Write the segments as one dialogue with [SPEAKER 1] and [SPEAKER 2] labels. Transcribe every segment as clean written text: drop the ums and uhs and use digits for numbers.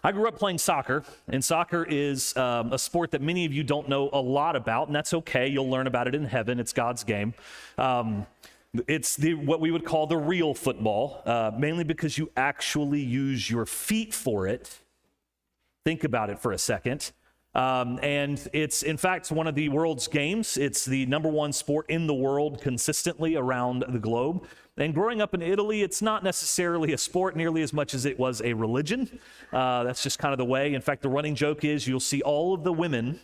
[SPEAKER 1] I grew up playing soccer, and soccer is a sport that many of you don't know a lot about, and that's okay. You'll learn about it in heaven. It's God's game. It's what we would call the real football, mainly because you actually use your feet for it. Think about it for a second. And it's, in fact, one of the world's games. It's the number one sport in the world consistently around the globe. And growing up in Italy, it's not necessarily a sport nearly as much as it was a religion. That's just kind of the way. In fact, the running joke is you'll see all of the women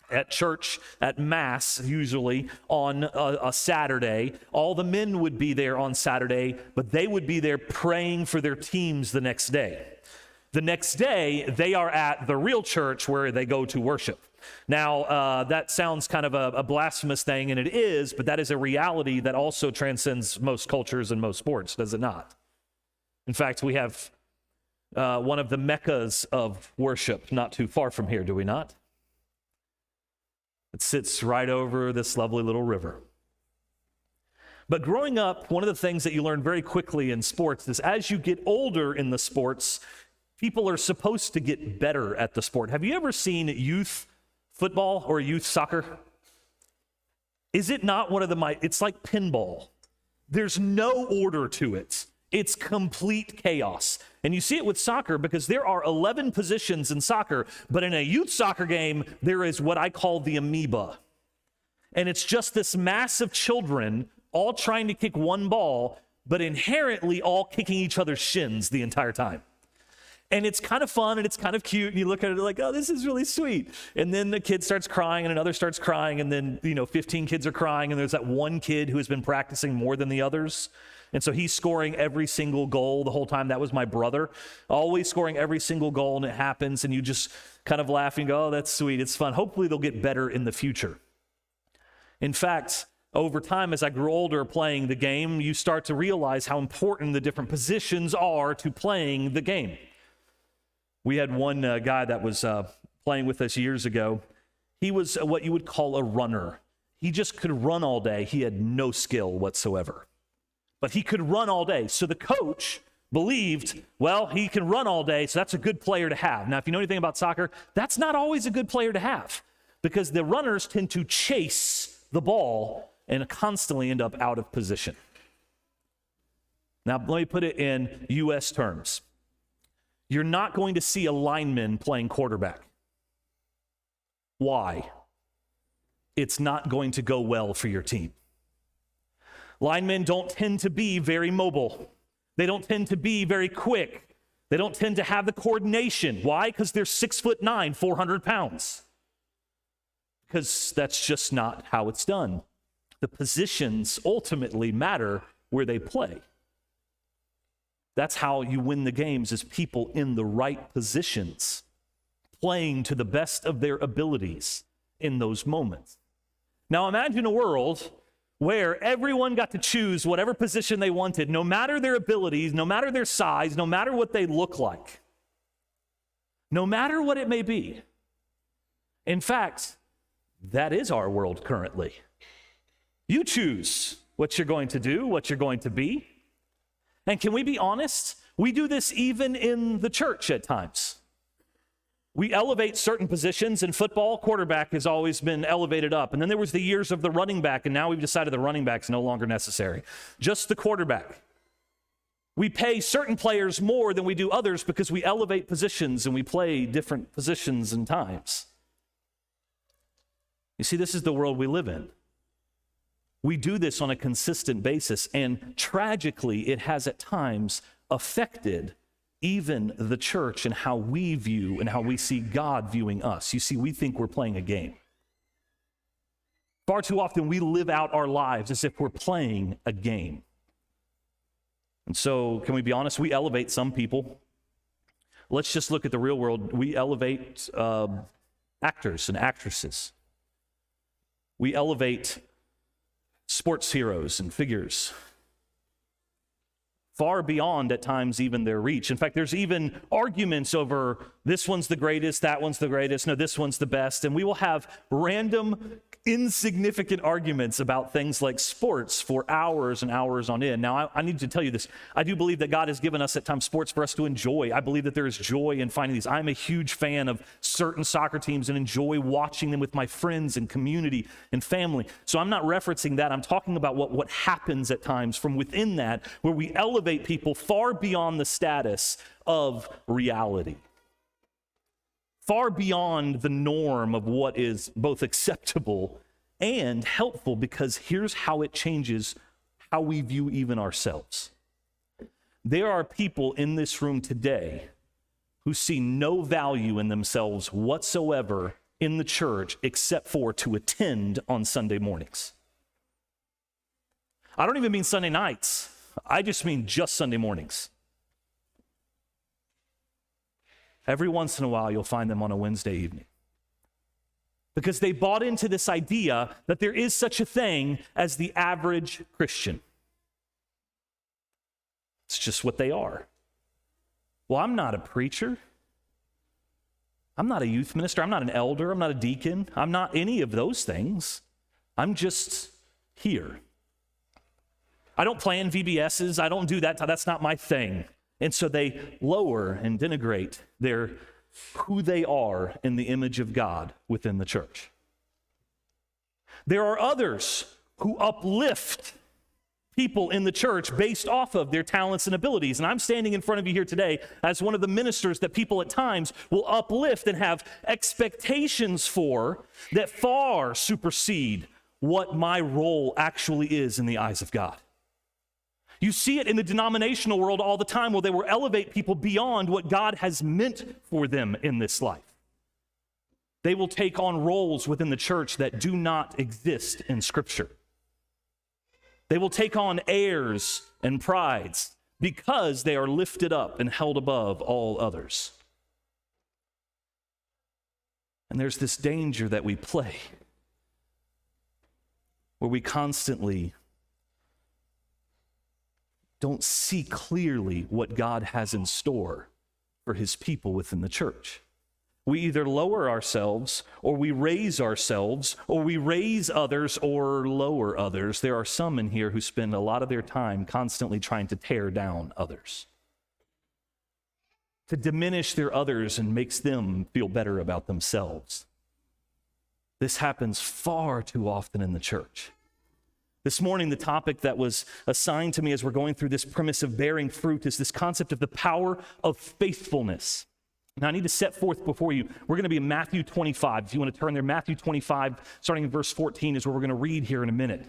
[SPEAKER 1] at church, at Mass, usually on a Saturday. All the men would be there on Saturday, but they would be there praying for their teams the next day. The next day, they are at the real church where they go to worship. Now, that sounds kind of a blasphemous thing, and it is, but that is a reality that also transcends most cultures and most sports, does it not? In fact, we have one of the meccas of worship not too far from here, do we not? It sits right over this lovely little river. But growing up, one of the things that you learn very quickly in sports is as you get older in the sports, people are supposed to get better at the sport. Have you ever seen youth football or youth soccer? Is it not one of it's like pinball. There's no order to it. It's complete chaos. And you see it with soccer because there are 11 positions in soccer, but in a youth soccer game, there is what I call the amoeba. And it's just this mass of children all trying to kick one ball, but inherently all kicking each other's shins the entire time. And it's kind of fun and it's kind of cute. And you look at it like, oh, this is really sweet. And then the kid starts crying and another starts crying. And then, 15 kids are crying. And there's that one kid who has been practicing more than the others. And so he's scoring every single goal the whole time. That was my brother, always scoring every single goal. And it happens. And you just kind of laugh and go, oh, that's sweet. It's fun. Hopefully they'll get better in the future. In fact, over time, as I grew older playing the game, you start to realize how important the different positions are to playing the game. We had one guy that was playing with us years ago. He was what you would call a runner. He just could run all day. He had no skill whatsoever. But he could run all day. So the coach believed, well, he can run all day, so that's a good player to have. Now, if you know anything about soccer, that's not always a good player to have because the runners tend to chase the ball and constantly end up out of position. Now, let me put it in U.S. terms. You're not going to see a lineman playing quarterback. Why? It's not going to go well for your team. Linemen don't tend to be very mobile. They don't tend to be very quick. They don't tend to have the coordination. Why? Because they're 6'9", 400 pounds. Because that's just not how it's done. The positions ultimately matter where they play. That's how you win the games, is people in the right positions, playing to the best of their abilities in those moments. Now imagine a world where everyone got to choose whatever position they wanted, no matter their abilities, no matter their size, no matter what they look like, no matter what it may be. In fact, that is our world currently. You choose what you're going to do, what you're going to be. And can we be honest? We do this even in the church at times. We elevate certain positions. In football, quarterback has always been elevated up. And then there was the years of the running back, and now we've decided the running back's no longer necessary. Just the quarterback. We pay certain players more than we do others because we elevate positions and we play different positions and times. You see, this is the world we live in. We do this on a consistent basis, and tragically, it has at times affected even the church and how we view and how we see God viewing us. You see, we think we're playing a game. Far too often, we live out our lives as if we're playing a game. And so, can we be honest? We elevate some people. Let's just look at the real world. We elevate actors and actresses. We elevate sports heroes and figures far beyond at times even their reach. In fact, there's even arguments over this one's the greatest, that one's the greatest, no, this one's the best. And we will have random insignificant arguments about things like sports for hours and hours on end. Now, I need to tell you this. I do believe that God has given us at times sports for us to enjoy. I believe that there is joy in finding these. I'm a huge fan of certain soccer teams and enjoy watching them with my friends and community and family. So I'm not referencing that. I'm talking about what happens at times from within that, where we elevate people far beyond the status of reality, far beyond the norm of what is both acceptable and helpful, because here's how it changes how we view even ourselves. There are people in this room today who see no value in themselves whatsoever in the church except for to attend on Sunday mornings. I don't even mean Sunday nights. I just mean just Sunday mornings. Every once in a while, you'll find them on a Wednesday evening, because they bought into this idea that there is such a thing as the average Christian. It's just what they are. Well, I'm not a preacher. I'm not a youth minister. I'm not an elder. I'm not a deacon. I'm not any of those things. I'm just here. I don't plan VBSs. I don't do that. That's not my thing. And so they lower and denigrate who they are in the image of God within the church. There are others who uplift people in the church based off of their talents and abilities. And I'm standing in front of you here today as one of the ministers that people at times will uplift and have expectations for that far supersede what my role actually is in the eyes of God. You see it in the denominational world all the time, where they will elevate people beyond what God has meant for them in this life. They will take on roles within the church that do not exist in Scripture. They will take on airs and prides because they are lifted up and held above all others. And there's this danger that we play, where we constantly don't see clearly what God has in store for his people within the church. We either lower ourselves, or we raise ourselves, or we raise others or lower others. There are some in here who spend a lot of their time constantly trying to tear down others, to diminish their others and makes them feel better about themselves. This happens far too often in the church. This morning, the topic that was assigned to me as we're going through this premise of bearing fruit is this concept of the power of faithfulness. Now, I need to set forth before you, we're going to be in Matthew 25. If you want to turn there, Matthew 25, starting in verse 14, is where we're going to read here in a minute.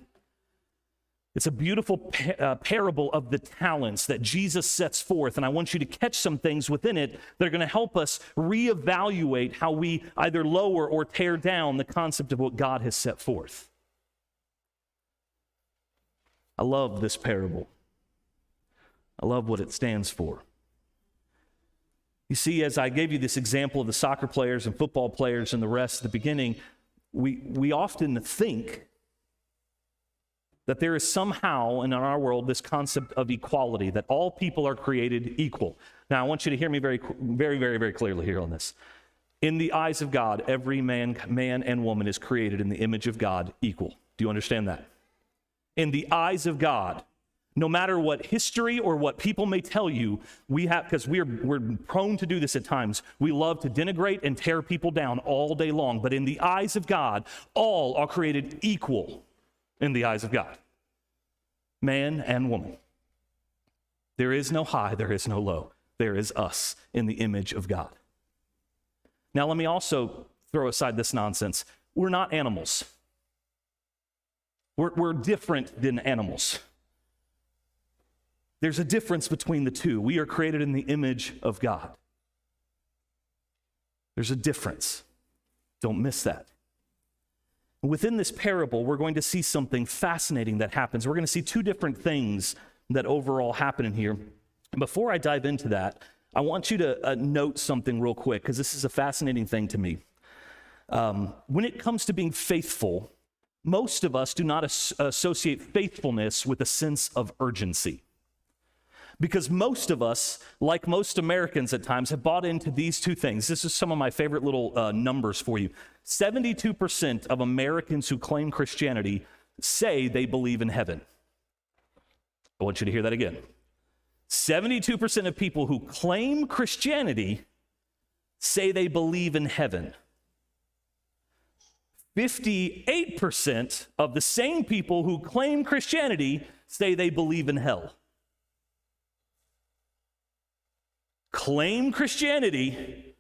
[SPEAKER 1] It's a beautiful parable of the talents that Jesus sets forth, and I want you to catch some things within it that are going to help us reevaluate how we either lower or tear down the concept of what God has set forth. I love this parable. I love what it stands for. You see, as I gave you this example of the soccer players and football players and the rest at the beginning, we often think that there is somehow in our world this concept of equality, that all people are created equal. Now, I want you to hear me very, very, very, very clearly here on this. In the eyes of God, every man and woman is created in the image of God equal. Do you understand that? In the eyes of God, no matter what history or what people may tell you, because we're prone to do this at times, we love to denigrate and tear people down all day long. But in the eyes of God, all are created equal in the eyes of God, man and woman. There is no high, there is no low. There is us in the image of God. Now, let me also throw aside this nonsense. We're not animals. We're different than animals. There's a difference between the two. We are created in the image of God. There's a difference. Don't miss that. Within this parable, we're going to see something fascinating that happens. We're going to see two different things that overall happen in here. Before I dive into that, I want you to note something real quick, because this is a fascinating thing to me. When it comes to being faithful, most of us do not associate faithfulness with a sense of urgency. Because most of us, like most Americans at times, have bought into these two things. This is some of my favorite little numbers for you. 72% of Americans who claim Christianity say they believe in heaven. I want you to hear that again. 72% of people who claim Christianity say they believe in heaven. 58% of the same people who claim Christianity say they believe in hell. Claim Christianity,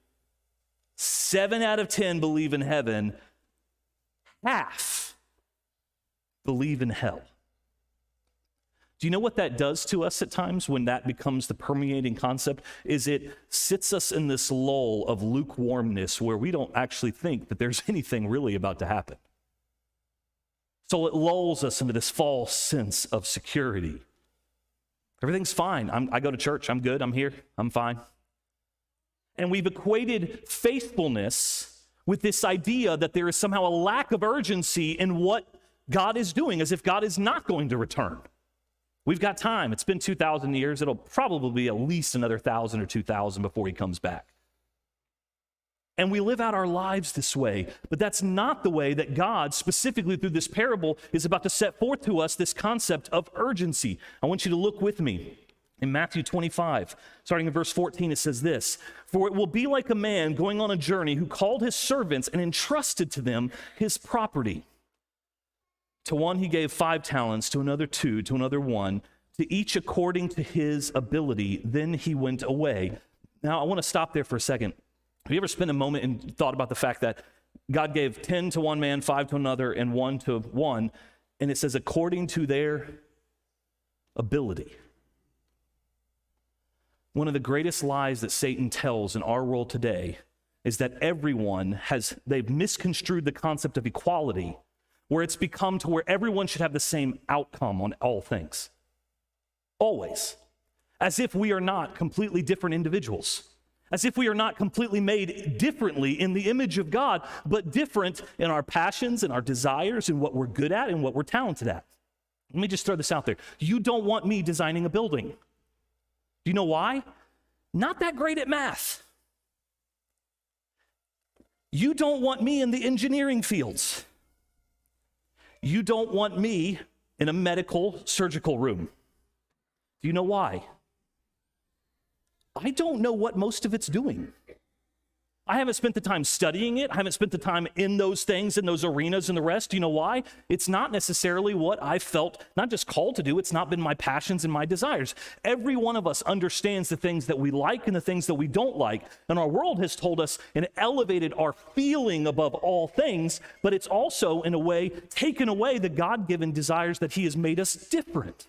[SPEAKER 1] 7 out of 10 believe in heaven, half believe in hell. Do you know what that does to us at times when that becomes the permeating concept? Is it sits us in this lull of lukewarmness where we don't actually think that there's anything really about to happen. So it lulls us into this false sense of security. Everything's fine. I go to church. I'm good. I'm here. I'm fine. And we've equated faithfulness with this idea that there is somehow a lack of urgency in what God is doing, as if God is not going to return. We've got time. It's been 2,000 years. It'll probably be at least another 1,000 or 2,000 before he comes back. And we live out our lives this way, but that's not the way that God, specifically through this parable, is about to set forth to us this concept of urgency. I want you to look with me in Matthew 25, starting in verse 14, it says this, "For it will be like a man going on a journey who called his servants and entrusted to them his property. To one he gave 5 talents, to another 2, to another 1, to each according to his ability. Then he went away." Now, I want to stop there for a second. Have you ever spent a moment and thought about the fact that God gave 10 to one man, 5 to another, and 1 to one, and it says according to their ability? One of the greatest lies that Satan tells in our world today is that they've misconstrued the concept of equality, where it's become to where everyone should have the same outcome on all things. Always. As if we are not completely different individuals. As if we are not completely made differently in the image of God, but different in our passions and our desires and what we're good at and what we're talented at. Let me just throw this out there. You don't want me designing a building. Do you know why? Not that great at math. You don't want me in the engineering fields. You don't want me in a medical surgical room. Do you know why? I don't know what most of it's doing. I haven't spent the time studying it. I haven't spent the time in those things, in those arenas and the rest. Do you know why? It's not necessarily what I felt, not just called to do. It's not been my passions and my desires. Every one of us understands the things that we like and the things that we don't like. And our world has told us and elevated our feeling above all things, but it's also, in a way, taken away the God-given desires that he has made us different.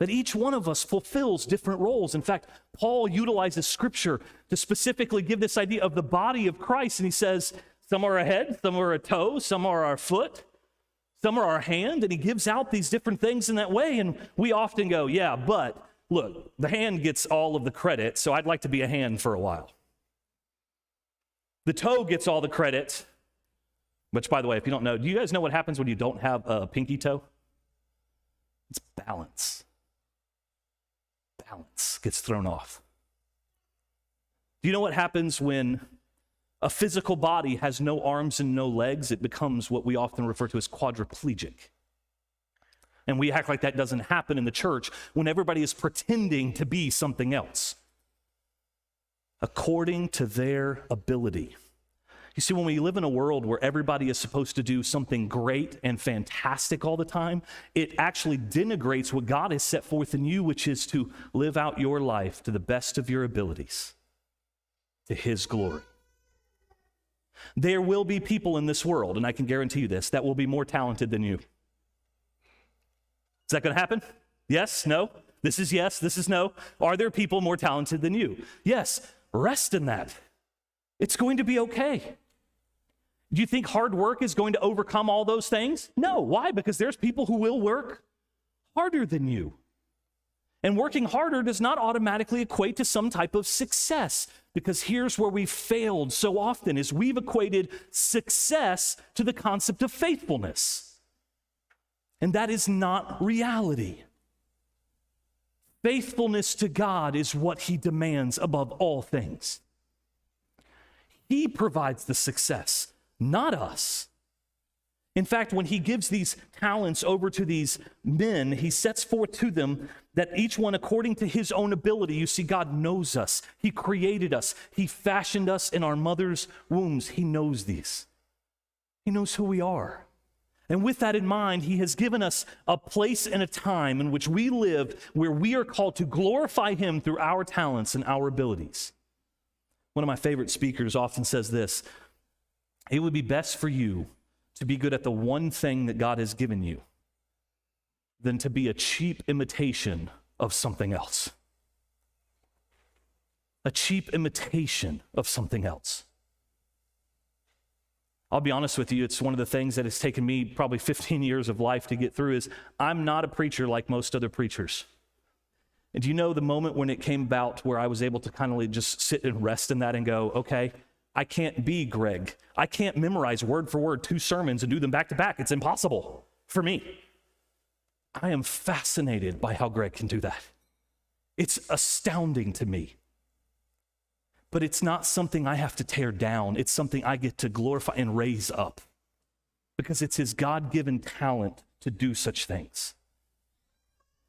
[SPEAKER 1] That each one of us fulfills different roles. In fact, Paul utilizes scripture to specifically give this idea of the body of Christ. And he says, some are a head, some are a toe, some are our foot, some are our hand. And he gives out these different things in that way. And we often go, yeah, but look, the hand gets all of the credit, so I'd like to be a hand for a while. The toe gets all the credit, which, by the way, if you don't know, do you guys know what happens when you don't have a pinky toe? It's balance. Balance gets thrown off. Do you know what happens when a physical body has no arms and no legs? It becomes what we often refer to as quadriplegic. And we act like that doesn't happen in the church when everybody is pretending to be something else. According to their ability. You see, when we live in a world where everybody is supposed to do something great and fantastic all the time, it actually denigrates what God has set forth in you, which is to live out your life to the best of your abilities, to his glory. There will be people in this world, and I can guarantee you this, that will be more talented than you. Is that going to happen? Yes? No? This is yes, this is no. Are there people more talented than you? Yes. Rest in that. It's going to be okay. Do you think hard work is going to overcome all those things? No. Why? Because there's people who will work harder than you. And working harder does not automatically equate to some type of success, because here's where we've failed so often is we've equated success to the concept of faithfulness. And that is not reality. Faithfulness to God is what he demands above all things. He provides the success, not us. In fact, when he gives these talents over to these men, he sets forth to them that each one according to his own ability. You see, God knows us. He created us. He fashioned us in our mother's wombs. He knows these. He knows who we are. And with that in mind, he has given us a place and a time in which we live where we are called to glorify him through our talents and our abilities. One of my favorite speakers often says this: it would be best for you to be good at the one thing that God has given you than to be a cheap imitation of something else. A cheap imitation of something else. I'll be honest with you, it's one of the things that has taken me probably 15 years of life to get through is I'm not a preacher like most other preachers. And do you know the moment when it came about where I was able to kind of just sit and rest in that and go, okay, I can't be Greg. I can't memorize word for word 2 sermons and do them back to back. It's impossible for me. I am fascinated by how Greg can do that. It's astounding to me. But it's not something I have to tear down. It's something I get to glorify and raise up because it's his God-given talent to do such things.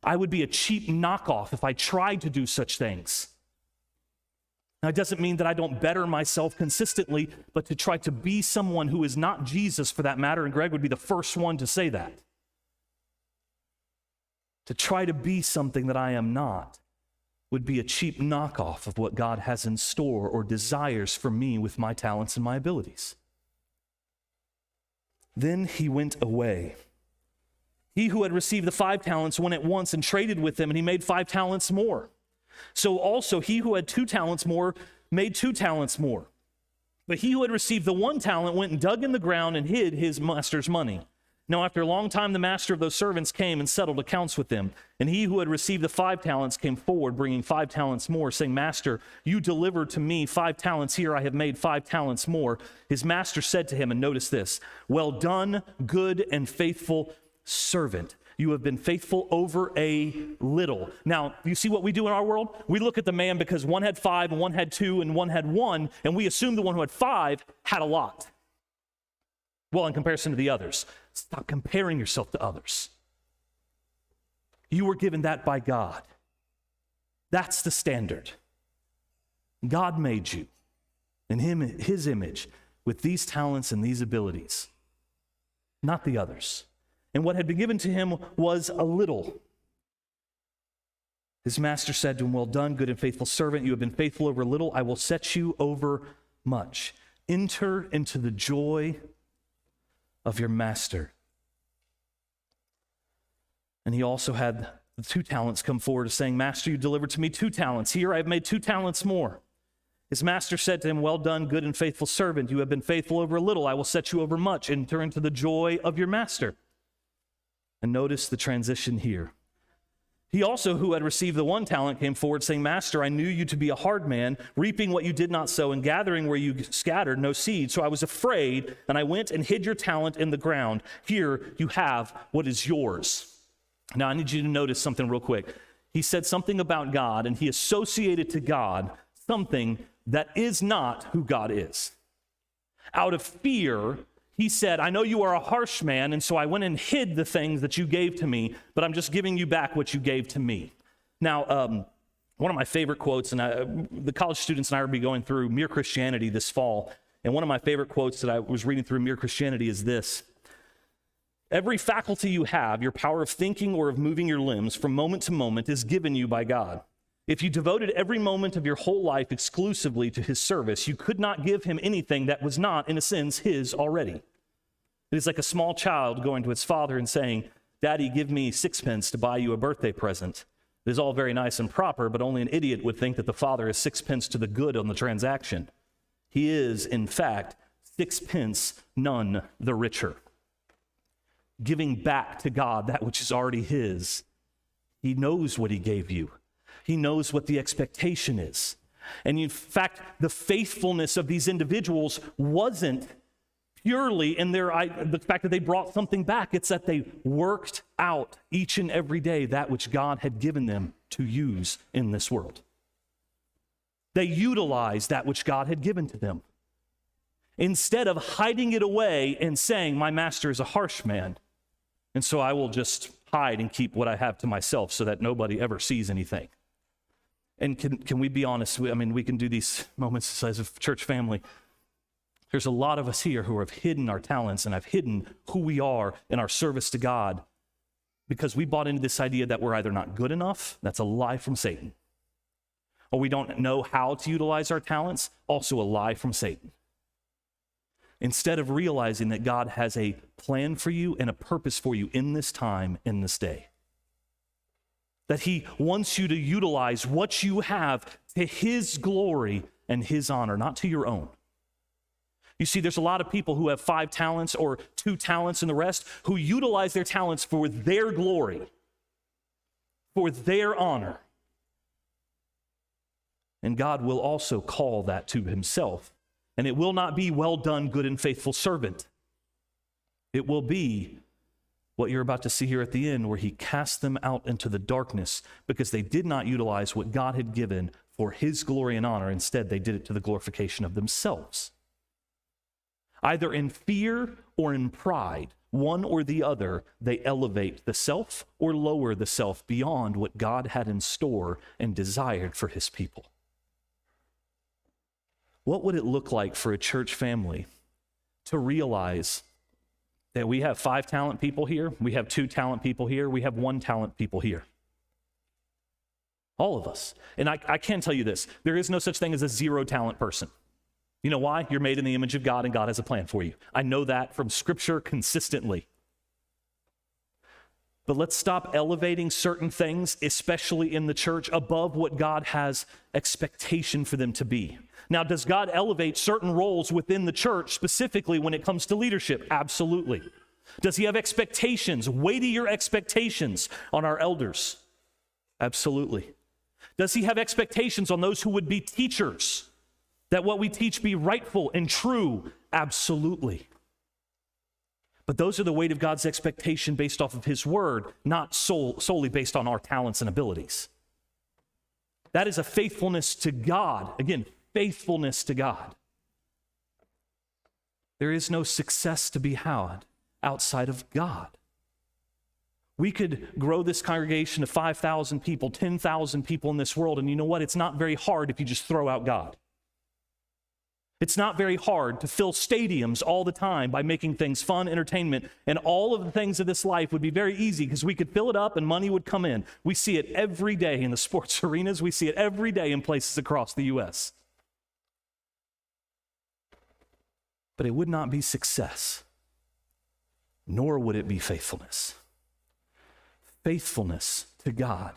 [SPEAKER 1] I would be a cheap knockoff if I tried to do such things. Now, it doesn't mean that I don't better myself consistently, but to try to be someone who is not Jesus for that matter, and Greg would be the first one to say that. To try to be something that I am not would be a cheap knockoff of what God has in store or desires for me with my talents and my abilities. Then he went away. He who had received the 5 talents went at once and traded with them, and he made 5 talents more. So also he who had 2 talents more made 2 talents more. But he who had received the 1 talent went and dug in the ground and hid his master's money. Now after a long time the master of those servants came and settled accounts with them. And he who had received the 5 talents came forward, bringing 5 talents more, saying, Master, you delivered to me 5 talents. Here I have made 5 talents more. His master said to him, and notice this, well done, good and faithful servant. You have been faithful over a little. Now, you see what we do in our world? We look at the man because one had 5 and one had 2 and one had 1, and we assume the one who had 5 had a lot. Well, in comparison to the others. Stop comparing yourself to others. You were given that by God. That's the standard. God made you in his image with these talents and these abilities, not the others. And what had been given to him was a little. His master said to him, well done, good and faithful servant. You have been faithful over a little. I will set you over much. Enter into the joy of your master. And he also had the 2 talents come forward, saying, Master, you delivered to me 2 talents. Here I have made 2 talents more. His master said to him, well done, good and faithful servant. You have been faithful over a little. I will set you over much. Enter into the joy of your master. And notice the transition here. He also, who had received the 1 talent, came forward, saying, Master, I knew you to be a hard man, reaping what you did not sow, and gathering where you scattered no seed. So I was afraid, and I went and hid your talent in the ground. Here you have what is yours. Now, I need you to notice something real quick. He said something about God, and he associated to God something that is not who God is. Out of fear, he said, I know you are a harsh man, and so I went and hid the things that you gave to me, but I'm just giving you back what you gave to me. Now, one of my favorite quotes, and the college students and I will be going through Mere Christianity this fall, and one of my favorite quotes that I was reading through Mere Christianity is this: every faculty you have, your power of thinking or of moving your limbs from moment to moment, is given you by God. If you devoted every moment of your whole life exclusively to his service, you could not give him anything that was not, in a sense, his already. It is like a small child going to its father and saying, Daddy, give me 6 pence to buy you a birthday present. It is all very nice and proper, but only an idiot would think that the father is 6 pence to the good on the transaction. He is, in fact, 6 pence none the richer. Giving back to God that which is already his. He knows what he gave you. He knows what the expectation is. And in fact, the faithfulness of these individuals wasn't purely in the fact that they brought something back. It's that they worked out each and every day that which God had given them to use in this world. They utilized that which God had given to them. Instead of hiding it away and saying, my master is a harsh man, and so I will just hide and keep what I have to myself so that nobody ever sees anything. And can we be honest? We can do these moments as a church family. There's a lot of us here who have hidden our talents and have hidden who we are in our service to God because we bought into this idea that we're either not good enough, that's a lie from Satan, or we don't know how to utilize our talents, also a lie from Satan. Instead of realizing that God has a plan for you and a purpose for you in this time, in this day. That he wants you to utilize what you have to his glory and his honor, not to your own. You see, there's a lot of people who have 5 talents or 2 talents and the rest who utilize their talents for their glory, for their honor. And God will also call that to himself. And it will not be, well done, good and faithful servant. It will be what you're about to see here at the end, where he cast them out into the darkness because they did not utilize what God had given for his glory and honor. Instead, they did it to the glorification of themselves. Either in fear or in pride, one or the other, they elevate the self or lower the self beyond what God had in store and desired for his people. What would it look like for a church family to realize that we have 5 talent people here, we have 2 talent people here, we have 1 talent people here? All of us. And I can tell you this, there is no such thing as a 0 talent person. You know why? You're made in the image of God and God has a plan for you. I know that from Scripture consistently. But let's stop elevating certain things, especially in the church, above what God has expectation for them to be. Now, does God elevate certain roles within the church, specifically when it comes to leadership? Absolutely. Does he have expectations, weightier expectations on our elders? Absolutely. Does he have expectations on those who would be teachers, that what we teach be rightful and true? Absolutely. But those are the weight of God's expectation based off of his word, not solely based on our talents and abilities. That is a faithfulness to God. Again, faithfulness to God. There is no success to be had outside of God. We could grow this congregation to 5,000 people, 10,000 people in this world, and you know what? It's not very hard if you just throw out God. It's not very hard to fill stadiums all the time by making things fun, entertainment, and all of the things of this life would be very easy because we could fill it up and money would come in. We see it every day in the sports arenas. We see it every day in places across the U.S. But it would not be success, nor would it be faithfulness. Faithfulness to God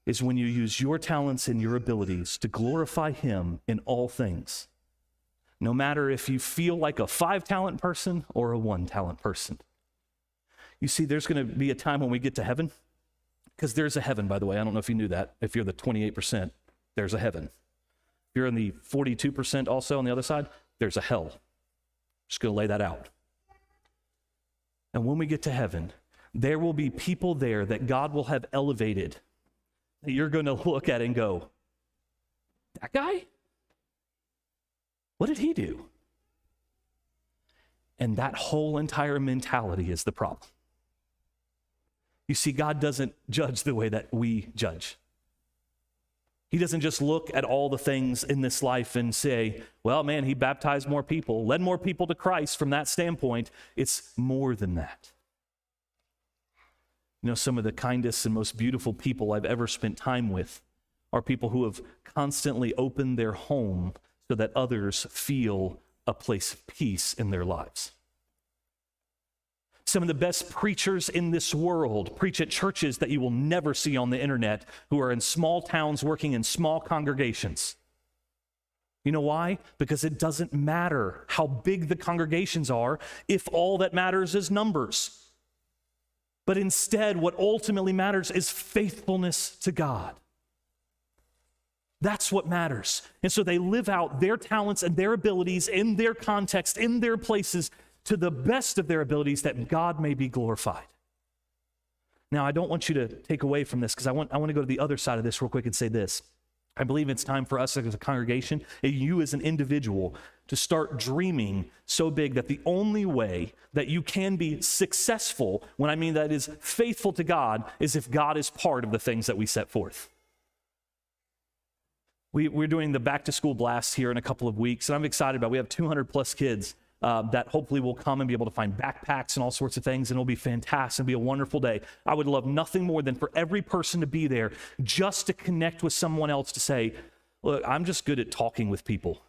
[SPEAKER 1] is when you use your talents and your abilities to glorify him in all things. No matter if you feel like a 5-talent person or a 1-talent person. You see, there's going to be a time when we get to heaven, because there's a heaven, by the way. I don't know if you knew that. If you're the 28%, there's a heaven. If you're in the 42% also on the other side, there's a hell. Just going to lay that out. And when we get to heaven, there will be people there that God will have elevated, that you're going to look at and go, that guy? What did he do? And that whole entire mentality is the problem. You see, God doesn't judge the way that we judge. He doesn't just look at all the things in this life and say, well, man, he baptized more people, led more people to Christ from that standpoint. It's more than that. You know, some of the kindest and most beautiful people I've ever spent time with are people who have constantly opened their home so that others feel a place of peace in their lives. Some of the best preachers in this world preach at churches that you will never see on the internet, who are in small towns working in small congregations. You know why? Because it doesn't matter how big the congregations are if all that matters is numbers. But instead, what ultimately matters is faithfulness to God. That's what matters. And so they live out their talents and their abilities in their context, in their places, to the best of their abilities, that God may be glorified. Now, I don't want you to take away from this, because I want to go to the other side of this real quick and say this. I believe it's time for us as a congregation, and you as an individual, to start dreaming so big that the only way that you can be successful, when I mean that is faithful to God, is if God is part of the things that we set forth. We're doing the back to school blast here in a couple of weeks, and I'm excited about it. We have 200 plus kids that hopefully will come and be able to find backpacks and all sorts of things, and it'll be fantastic. It'll be a wonderful day. I would love nothing more than for every person to be there just to connect with someone else, to say, look, I'm just good at talking with people.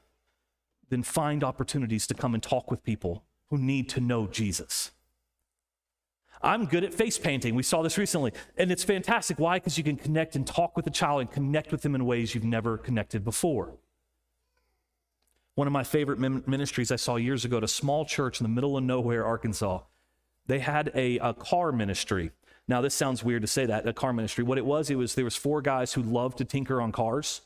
[SPEAKER 1] Then find opportunities to come and talk with people who need to know Jesus. I'm good at face painting. We saw this recently, and it's fantastic. Why? Because you can connect and talk with a child and connect with them in ways you've never connected before. One of my favorite ministries I saw years ago at a small church in the middle of nowhere, Arkansas. They had a car ministry. Now, this sounds weird to say that, a car ministry. What it was there was 4 guys who loved to tinker on cars,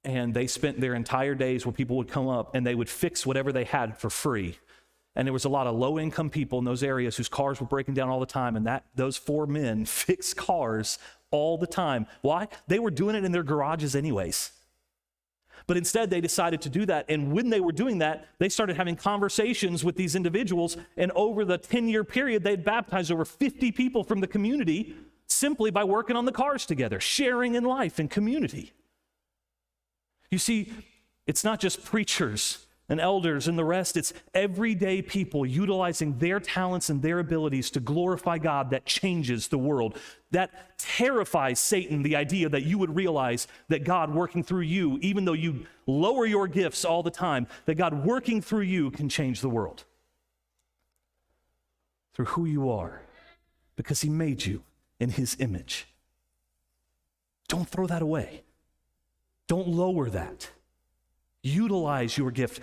[SPEAKER 1] and they spent their entire days where people would come up and they would fix whatever they had for free. And there was a lot of low-income people in those areas whose cars were breaking down all the time, and those 4 men fixed cars all the time. Why? They were doing it in their garages anyways. But instead, they decided to do that. And when they were doing that, they started having conversations with these individuals. And over the 10-year period, they'd baptized over 50 people from the community simply by working on the cars together, sharing in life and community. You see, it's not just preachers and elders and the rest. It's everyday people utilizing their talents and their abilities to glorify God that changes the world. That terrifies Satan, the idea that you would realize that God working through you, even though you lower your gifts all the time, that God working through you can change the world. Through who you are, because he made you in his image. Don't throw that away. Don't lower that. Utilize your gift.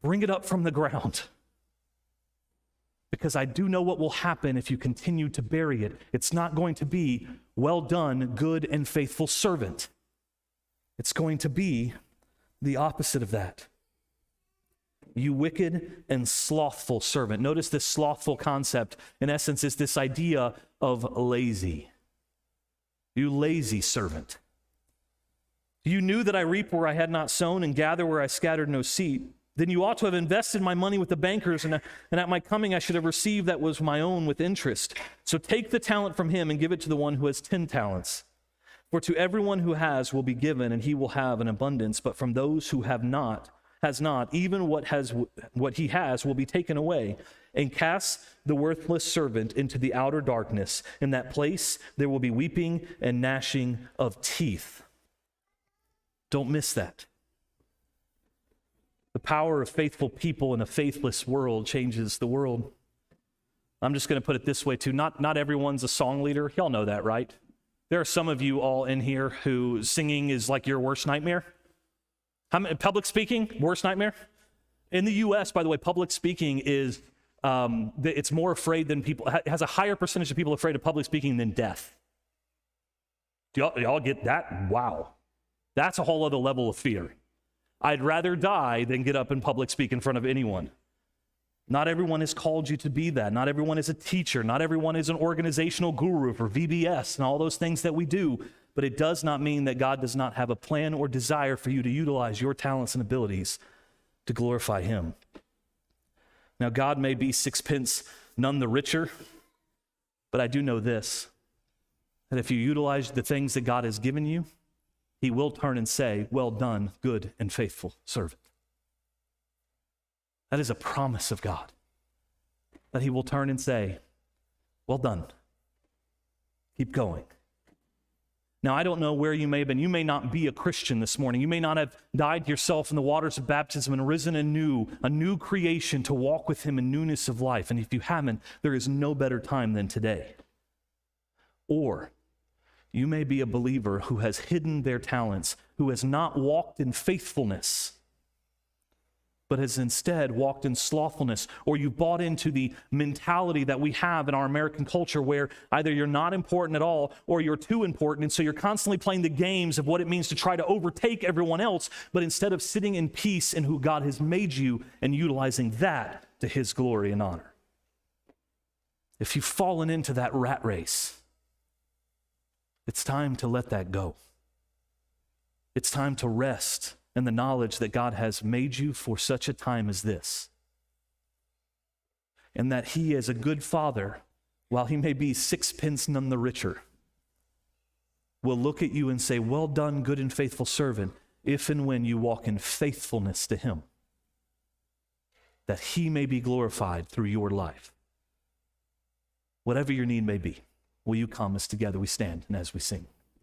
[SPEAKER 1] Bring it up from the ground. Because I do know what will happen if you continue to bury it. It's not going to be, well done, good and faithful servant. It's going to be the opposite of that. You wicked and slothful servant. Notice this slothful concept, in essence, is this idea of lazy. You lazy servant. You knew that I reap where I had not sown and gather where I scattered no seed. Then you ought to have invested my money with the bankers, and at my coming I should have received that was my own with interest. So take the talent from him and give it to the one who has 10 talents. For to everyone who has will be given, and he will have an abundance. But from those who has not, even what he has will be taken away. And cast the worthless servant into the outer darkness. In that place there will be weeping and gnashing of teeth. Don't miss that. The power of faithful people in a faithless world changes the world. I'm just going to put it this way too. Not everyone's a song leader. Y'all know that, right? There are some of you all in here who singing is like your worst nightmare. Public speaking, worst nightmare? In the U.S., by the way, public speaking is, it's more afraid than people, it has a higher percentage of people afraid of public speaking than death. Do y'all get that? Wow. That's a whole other level of fear. I'd rather die than get up and public speak in front of anyone. Not everyone has called you to be that. Not everyone is a teacher. Not everyone is an organizational guru for VBS and all those things that we do. But it does not mean that God does not have a plan or desire for you to utilize your talents and abilities to glorify him. Now, God may be sixpence none the richer, but I do know this, that if you utilize the things that God has given you, he will turn and say, well done, good and faithful servant. That is a promise of God, that he will turn and say, well done, keep going. Now, I don't know where you may have been. You may not be a Christian this morning. You may not have died yourself in the waters of baptism and risen anew, a new creation to walk with him in newness of life. And if you haven't, there is no better time than today. Or you may be a believer who has hidden their talents, who has not walked in faithfulness, but has instead walked in slothfulness, or you've bought into the mentality that we have in our American culture where either you're not important at all or you're too important, and so you're constantly playing the games of what it means to try to overtake everyone else, but instead of sitting in peace in who God has made you and utilizing that to his glory and honor. If you've fallen into that rat race, it's time to let that go. It's time to rest in the knowledge that God has made you for such a time as this. And that he is a good father, while he may be sixpence none the richer, will look at you and say, well done, good and faithful servant, if and when you walk in faithfulness to him, that he may be glorified through your life. Whatever your need may be, will you come as together we stand and as we sing?